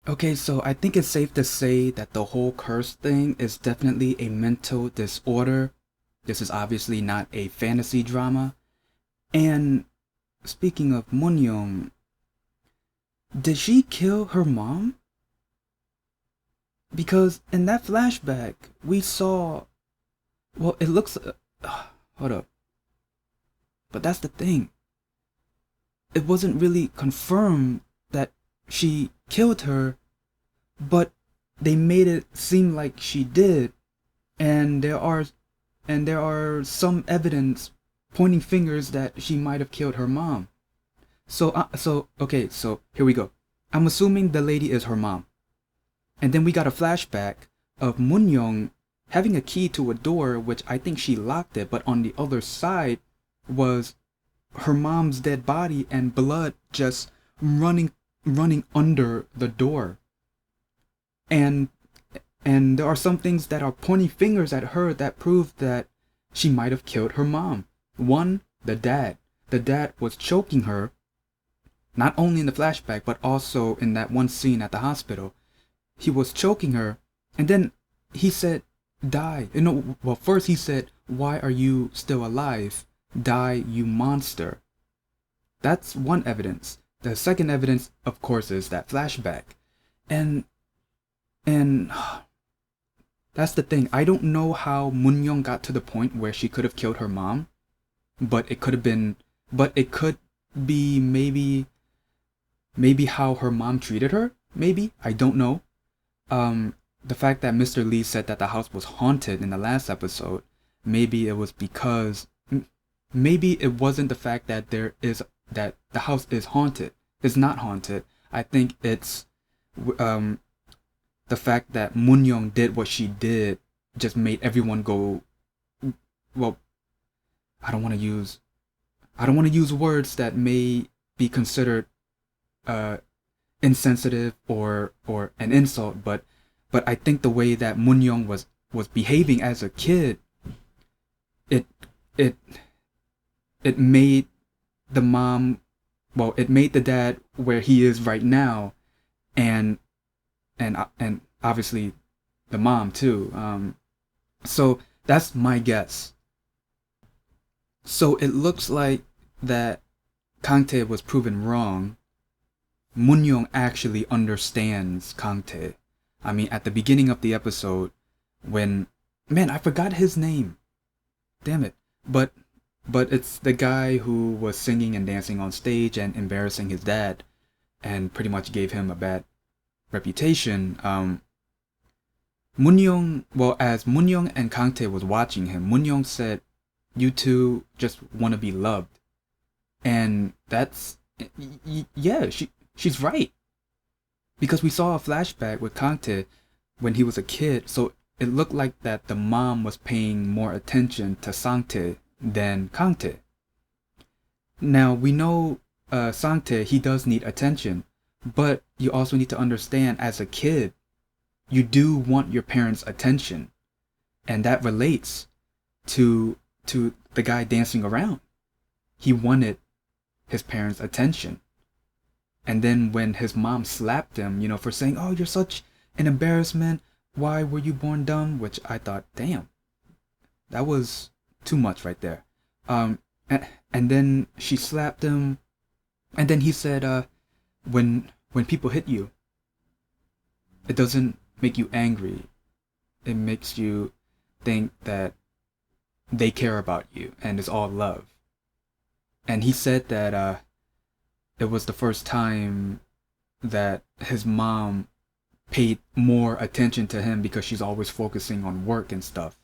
Okay, so I think it's safe to say that the whole curse thing is definitely a mental disorder. This is obviously not a fantasy drama. And speaking of Moon, did she kill her mom? Because in that flashback, we saw. Well, it looks. Hold up. But that's the thing. It wasn't really confirmed that she killed her, but they made it seem like she did. And there are some evidence pointing fingers that she might have killed her mom. So here we go. I'm assuming the lady is her mom. And then we got a flashback of Moon having a key to a door, which I think she locked it, but on the other side was her mom's dead body and blood just running under the door. And and there are some things that are pointing fingers at her that prove that she might have killed her mom. One, the dad. The dad was choking her, not only in the flashback, but also in that one scene at the hospital. He was choking her, and then he said, die. Well, first he said, why are you still alive? Die, you monster. That's one evidence. The second evidence, of course, is that flashback. And and that's the thing. I don't know how Moon got to the point where she could have killed her mom, but it could be maybe how her mom treated her. Maybe I don't know. The fact that Mr. Lee said that the house was haunted in the last episode, maybe it was because maybe it wasn't the fact that the house is haunted. It's not haunted. I think it's the fact that Moon did what she did just made everyone go, well, I don't want to use words that may be considered insensitive or an insult, but I think the way that Moon was behaving as a kid, it it it made the mom, well, it made the dad where he is right now, and and obviously the mom too. So that's my guess. So it looks like that Kangtae was proven wrong. Moon actually understands Kangtae. I mean, at the beginning of the episode, when, man, I forgot his name. Damn it. But it's the guy who was singing and dancing on stage and embarrassing his dad, and pretty much gave him a bad reputation. Well, as Moon and Kangtae was watching him, Moon said, "You two just want to be loved," and that's, yeah, she's right, because we saw a flashback with Kangtae when he was a kid, so it looked like that the mom was paying more attention to Sangtae than Kangtae. Now we know Sangtae, he does need attention, but you also need to understand, as a kid, you do want your parents' attention, and that relates to the guy dancing around. He wanted his parents' attention. And then when his mom slapped him, for saying, "Oh, you're such an embarrassment. Why were you born dumb?" Which I thought, damn, that was too much right there. And then she slapped him, and then he said, when people hit you, it doesn't make you angry. It makes you think that they care about you, and it's all love. And he said that it was the first time that his mom paid more attention to him, because she's always focusing on work and stuff.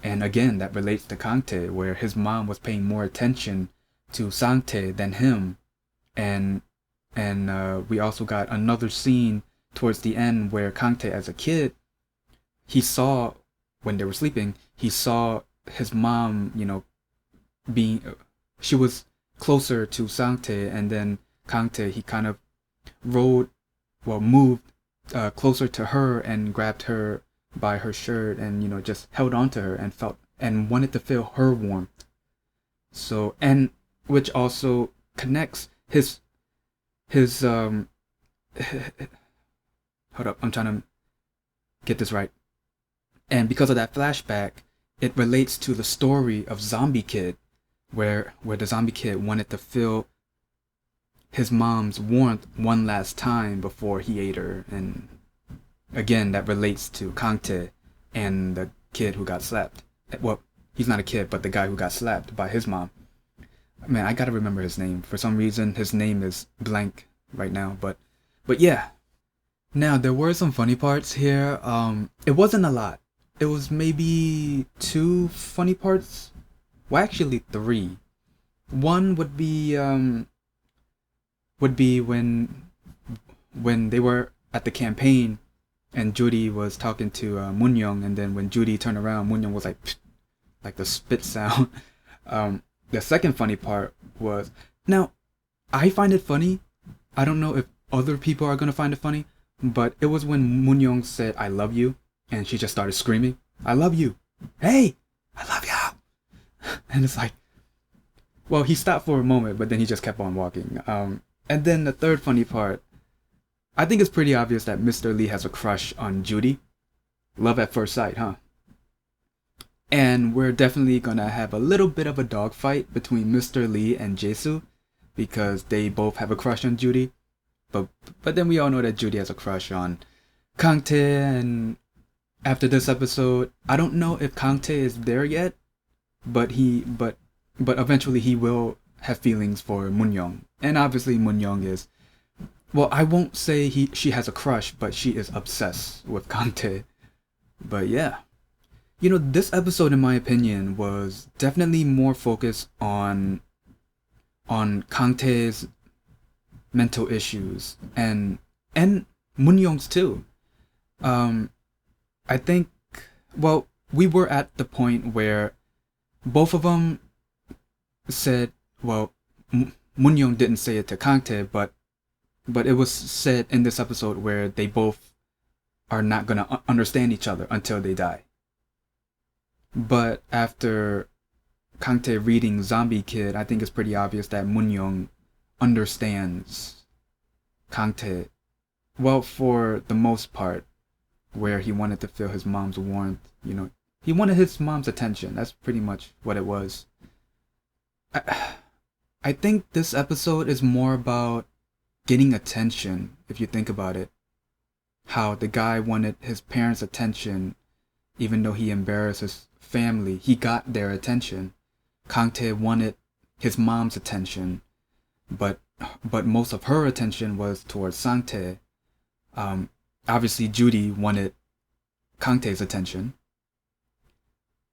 And again, that relates to Kangtae, where his mom was paying more attention to Sangtae than him. And we also got another scene towards the end where Kangtae, as a kid, he saw, when they were sleeping, he saw his mom, being, she was closer to Sangtae, and then Kangtae, he kind of moved closer to her and grabbed her by her shirt, and just held on to her and felt and wanted to feel her warmth. So, and which also connects his hold up, I'm trying to get this right. And because of that flashback, it relates to the story of Zombie Kid, where the zombie kid wanted to feel his mom's warmth one last time before he ate her. And again, that relates to Kangtae and the kid who got slapped. Well, he's not a kid, but the guy who got slapped by his mom. Man, I gotta remember his name. For some reason, his name is blank right now. But yeah. Now, there were some funny parts here. It wasn't a lot. It was maybe 2 funny parts. Well, actually 3. One would be when they were at the campaign and Judy was talking to Moon-young, and then when Judy turned around, Moon-young was like the spit sound. The second funny part was, now, I find it funny. I don't know if other people are gonna find it funny, but it was when Moon-young said, "I love you," and she just started screaming, "I love you! Hey! I love you!" And it's like, well, he stopped for a moment, but then he just kept on walking. And then the third funny part, I think it's pretty obvious that Mr. Lee has a crush on Judy. Love at first sight, huh? And we're definitely gonna have a little bit of a dogfight between Mr. Lee and Jae-soo, because they both have a crush on Judy. But then we all know that Judy has a crush on Kangtae, and after this episode, I don't know if Kangtae is there yet, but eventually he will have feelings for Moon-young. And obviously Moon-young is, well, I won't say she has a crush, but she is obsessed with Kangtae. But yeah. You know, this episode, in my opinion, was definitely more focused on Kangtae's mental issues and Moon-young's too. I think, well, we were at the point where both of them said, well, Moon-young didn't say it to Kangtae, but it was said in this episode where they both are not gonna understand each other until they die. But after Kangtae reading Zombie Kid, I think it's pretty obvious that Moon-young understands Kangtae, well, for the most part, where he wanted to feel his mom's warmth. You know, he wanted his mom's attention. That's pretty much what it was. I think this episode is more about getting attention, if you think about it. How the guy wanted his parents' attention, even though he embarrassed his family, he got their attention. Kangtae wanted his mom's attention, but most of her attention was towards Sangtae. Obviously Judy wanted Kangtae's attention.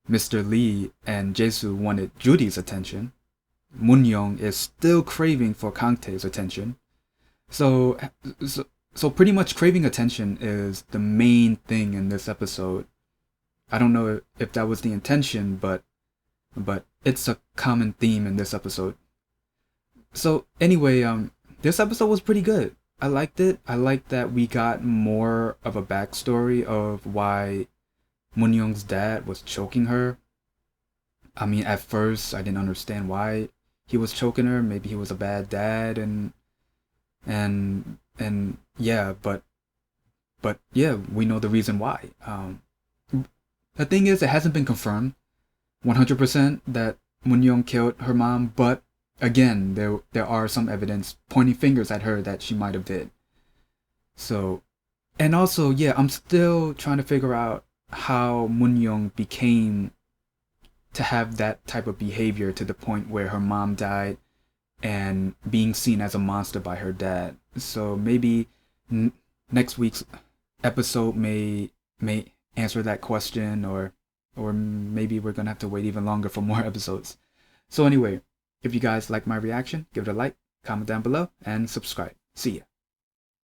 Mr. Lee and Jae-soo wanted Judy's attention. Moon-young is still craving for Kangtae's attention. So pretty much craving attention is the main thing in this episode. I don't know if that was the intention, but it's a common theme in this episode. So anyway, this episode was pretty good. I liked it. I liked that we got more of a backstory of why Moon-young's dad was choking her. I mean, at first I didn't understand why he was choking her. Maybe he was a bad dad, and yeah, but yeah, we know the reason why. The thing is, it hasn't been confirmed 100% that Moon-young killed her mom, but again, there are some evidence pointing fingers at her that she might have did. So, and also, yeah, I'm still trying to figure out how Moon-young became to have that type of behavior to the point where her mom died and being seen as a monster by her dad. So maybe next week's episode may answer that question, or maybe we're gonna have to wait even longer for more episodes. So anyway, if you guys like my reaction, give it a like, comment down below, and subscribe. See ya.